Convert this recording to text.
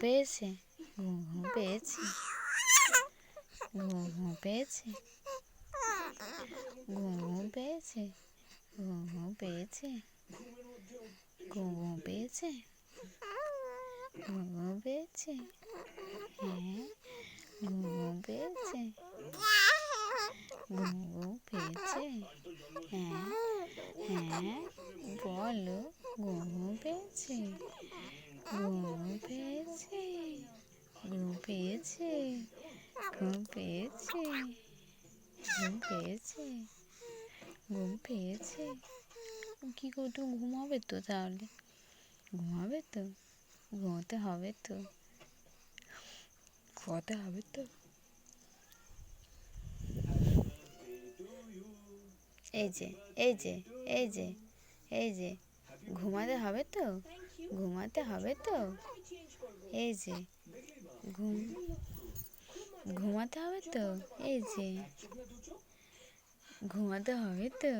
পেয়েছে, ঘুম পেয়েছে, ঘুম পেয়েছে, ঘুম পেয়েছে, ঘুম পেয়েছে, ঘুম পেয়েছে, ঘুম পেয়েছে, হ্যাঁ ঘুম পেয়েছে, ঘুম পেয়েছে, হ্যাঁ হ্যাঁ বলো ঘুম পেয়েছে, ঘুম পেয়েছে, ঘুম পেয়েছে, ঘুম পেয়েছে, ঘুম পেয়েছে, ঘুম পেয়েছে। কী করো তুমি ঘুমাবে তো তাহলে, ঘুমাবে তো, ঘুমোতে হবে তো, ঘুমাতে হবে তো। এই যে এই যে এই যে এই যে ঘুমাতে হবে তো, ঘুমাতে হবে তো, এই যে ঘুমাতে হবে তো, এই যে ঘুমাতে হবে তো।